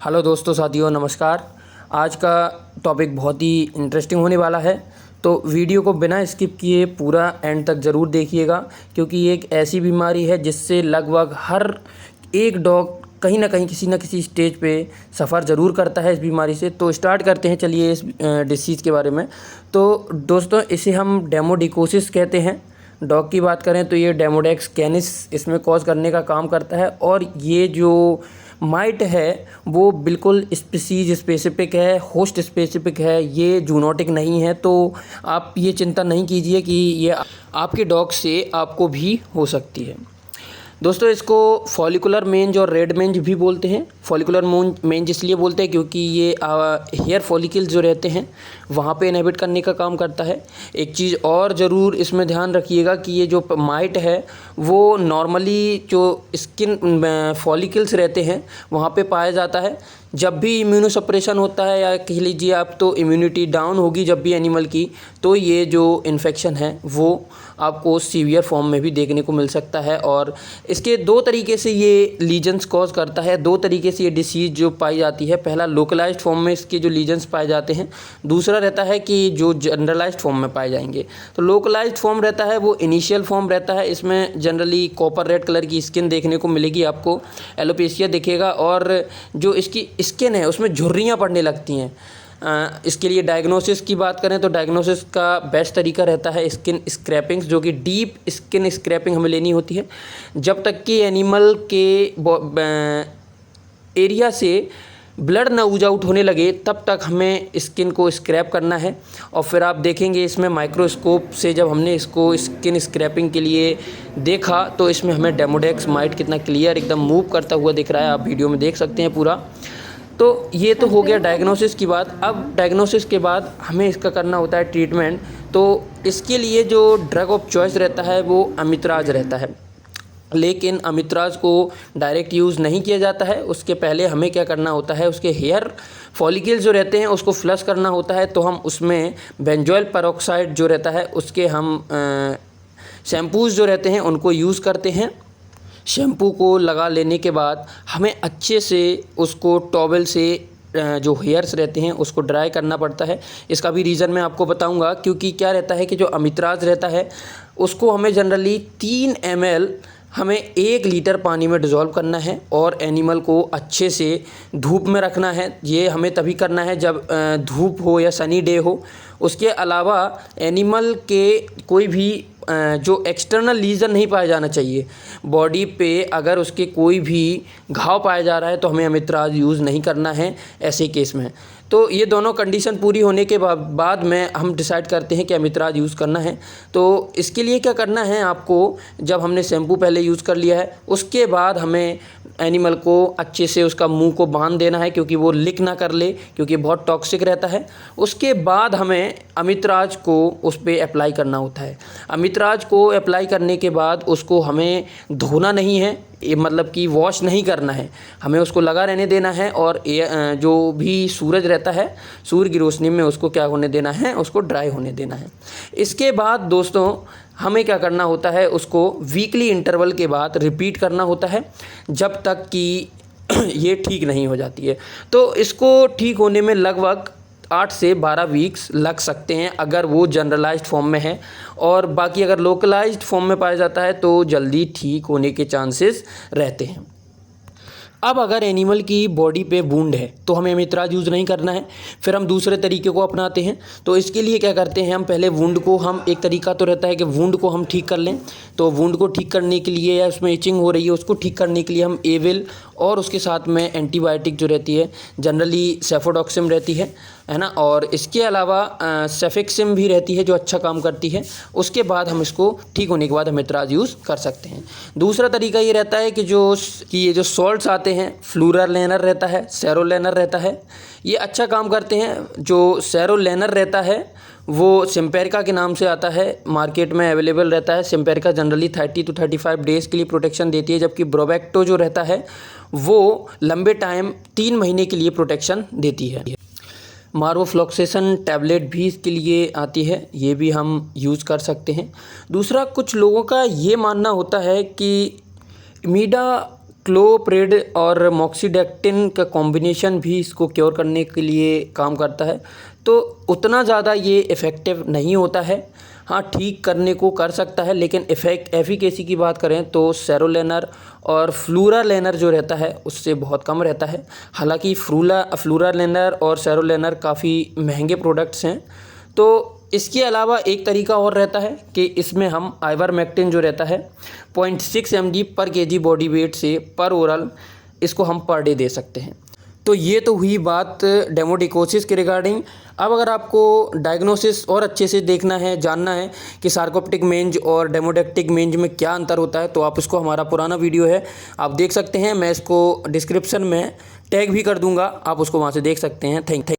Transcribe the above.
Hello दोस्तों, साथियों, नमस्कार। आज का टॉपिक बहुत ही इंटरेस्टिंग होने वाला है, तो वीडियो को बिना स्किप किए पूरा एंड तक ज़रूर देखिएगा, क्योंकि ये एक ऐसी बीमारी है जिससे लगभग हर एक डॉग कहीं ना कहीं किसी न किसी स्टेज पे सफ़र ज़रूर करता है इस बीमारी से। तो स्टार्ट करते हैं, चलिए, इस डिसीज़ के बारे में। तो दोस्तों, इसे हम डेमोडिकोसिस कहते हैं। डॉग की बात करें तो ये डेमोडेक्स कैनिस इसमें कॉज करने का काम करता है, और ये जो माइट है वो बिल्कुल स्पीसीज स्पेसिफिक है, होस्ट स्पेसिफिक है, ये जूनोटिक नहीं है। तो आप ये चिंता नहीं कीजिए कि ये आपके डॉग से आपको भी हो सकती है। दोस्तों, इसको फॉलिकुलर मेंज और रेड मेंज भी बोलते हैं। फॉलिकुलर मेंज इसलिए बोलते हैं क्योंकि ये हेयर फॉलिकल्स जो रहते हैं वहाँ पे इनहिबिट करने का काम करता है। एक चीज़ और ज़रूर इसमें ध्यान रखिएगा कि ये जो माइट है वो नॉर्मली जो स्किन फॉलिकल्स रहते हैं वहाँ पे पाया जाता है। जब भी इम्यूनोसप्रेशन होता है, या कह लीजिए आप तो इम्यूनिटी डाउन होगी जब भी एनिमल की, तो ये जो इन्फेक्शन है वो आपको सीवियर फॉर्म में भी देखने को मिल सकता है। और इसके दो तरीके से ये लीजन्स कॉज करता है, दो तरीके से ये डिसीज़ जो पाई जाती है। पहला लोकलाइज्ड फॉर्म में इसके जो लीजन्स पाए जाते हैं, दूसरा रहता है कि जो जनरलाइज्ड फॉर्म में पाए जाएंगे। तो लोकलाइज्ड फॉर्म रहता है वो इनिशियल फॉर्म रहता है। इसमें जनरली कॉपर रेड कलर की स्किन देखने को मिलेगी, आपको एलोपेशिया दिखेगा, और जो इसकी स्किन है उसमें झुर्रियाँ पड़ने लगती हैं। इसके लिए डायग्नोसिस की बात करें तो डायग्नोसिस का बेस्ट तरीका रहता है स्किन स्क्रैपिंग्स, जो कि डीप स्किन स्क्रैपिंग हमें लेनी होती है। जब तक कि एनिमल के एरिया से ब्लड ना ऊज आउट होने लगे तब तक हमें स्किन को स्क्रैप करना है। और फिर आप देखेंगे इसमें माइक्रोस्कोप से जब हमने इसको स्किन स्क्रैपिंग के लिए देखा तो इसमें हमें डेमोडेक्स माइट कितना क्लियर एकदम मूव करता हुआ दिख रहा है, आप वीडियो में देख सकते हैं पूरा। तो ये तो हो गया डायग्नोसिस की बात। अब डायग्नोसिस के बाद हमें इसका करना होता है ट्रीटमेंट। तो इसके लिए जो ड्रग ऑफ चॉइस रहता है वो अमित्राज रहता है, लेकिन अमित्राज को डायरेक्ट यूज़ नहीं किया जाता है। उसके पहले हमें क्या करना होता है, उसके हेयर फॉलिकल्स जो रहते हैं उसको फ्लश करना होता है। तो हम उसमें बेंजोइल पेरोक्साइड जो रहता है उसके हम शैम्पूज़ जो रहते हैं उनको यूज़ करते हैं। शैम्पू को लगा लेने के बाद हमें अच्छे से उसको टॉवल से जो हेयर्स रहते हैं उसको ड्राई करना पड़ता है। इसका भी रीज़न मैं आपको बताऊंगा, क्योंकि क्या रहता है कि जो अमित्राज रहता है उसको हमें जनरली 3 ml हमें 1 लीटर पानी में डिज़ोल्व करना है, और एनिमल को अच्छे से धूप में रखना है। ये हमें तभी करना है जब धूप हो या सनी डे हो। उसके अलावा एनिमल के कोई भी जो एक्सटर्नल लीजन नहीं पाया जाना चाहिए बॉडी पे। अगर उसके कोई भी घाव पाया जा रहा है तो हमें अमित्राज यूज़ नहीं करना है ऐसे केस में। तो ये दोनों कंडीशन पूरी होने के बाद में हम डिसाइड करते हैं कि अमित्राज यूज़ करना है। तो इसके लिए क्या करना है आपको, जब हमने शैम्पू पहले यूज़ कर लिया है उसके बाद हमें एनिमल को अच्छे से उसका मुंह को बांध देना है, क्योंकि वो लीक ना कर ले, क्योंकि बहुत टॉक्सिक रहता है। उसके बाद हमें अमित्राज को उस पर अप्लाई करना होता है। अमित्राज को अप्लाई करने के बाद उसको हमें धोना नहीं है, ये मतलब कि वॉश नहीं करना है, हमें उसको लगा रहने देना है। और जो भी सूरज रहता है सूर्य की रोशनी में उसको क्या होने देना है, उसको ड्राई होने देना है। इसके बाद दोस्तों हमें क्या करना होता है, उसको वीकली इंटरवल के बाद रिपीट करना होता है जब तक कि ये ठीक नहीं हो जाती है। तो इसको ठीक होने में लगभग 8 से 12 वीक्स लग सकते हैं अगर वो जनरलाइज्ड फॉर्म में है, और बाकी अगर लोकलाइज्ड फॉर्म में पाया जाता है तो जल्दी ठीक होने के चांसेस रहते हैं। अब अगर एनिमल की बॉडी पे वुंड है तो हमें अमित्राज यूज़ नहीं करना है, फिर हम दूसरे तरीके को अपनाते हैं। तो इसके लिए क्या करते हैं, हम पहले वुंड को, हम एक तरीका तो रहता है कि वुंड को हम ठीक कर लें। तो वुंड को ठीक करने के लिए, या उसमें इचिंग हो रही है उसको ठीक करने के लिए, हम एविल और उसके साथ में एंटीबायोटिक जो रहती है जनरली सेफोडॉक्सिम रहती है ना, और इसके अलावा सेफेक्सिम भी रहती है जो अच्छा काम करती है। उसके बाद हम इसको ठीक होने के बाद अमित्राज यूज़ कर सकते हैं। दूसरा तरीका ये रहता है कि ये जो सॉल्ट्स आते हैं, फ्लूरालेनर रहता है, सेरोलेनर रहता है, ये अच्छा काम करते हैं। जो सेरोलेनर रहता है वो सिम्पेरिका के नाम से आता है, मार्केट में अवेलेबल रहता है। सिम्पेरिका जनरली 30 to 35 डेज़ के लिए प्रोटेक्शन देती है, जबकि ब्रोवेक्टो जो रहता है वो लंबे टाइम 3 महीने के लिए प्रोटेक्शन देती है। मार्वोफ्लॉक्सेसन टैबलेट भी इसके लिए आती है, ये भी हम यूज़ कर सकते हैं। दूसरा, कुछ लोगों का ये मानना होता है कि मीडा क्लोप्रिड और मॉक्सीडैक्टिन का कॉम्बिनेशन भी इसको क्योर करने के लिए काम करता है। तो उतना ज़्यादा ये इफ़ेक्टिव नहीं होता है, हाँ ठीक करने को कर सकता है, लेकिन एफिकेसी की बात करें तो सेरोलेनर और फ्लूरालेनर जो रहता है उससे बहुत कम रहता है। हालांकि फ्लूरालेनर और सेरोलेनर काफ़ी महंगे प्रोडक्ट्स हैं। तो इसके अलावा एक तरीका और रहता है कि इसमें हम आइवरमेक्टिन जो रहता है 0.6 mg पर kg बॉडी वेट से पर ओरल इसको हम पर डे दे सकते हैं। तो ये तो हुई बात डेमोडिकोसिस के रिगार्डिंग। अब अगर आपको डायग्नोसिस और अच्छे से देखना है, जानना है कि सार्कोप्टिक मेंज और डेमोडेक्टिक मेंज में क्या अंतर होता है, तो आप इसको हमारा पुराना वीडियो है आप देख सकते हैं। मैं इसको डिस्क्रिप्शन में टैग भी कर दूंगा, आप उसको वहाँ से देख सकते हैं। थैंक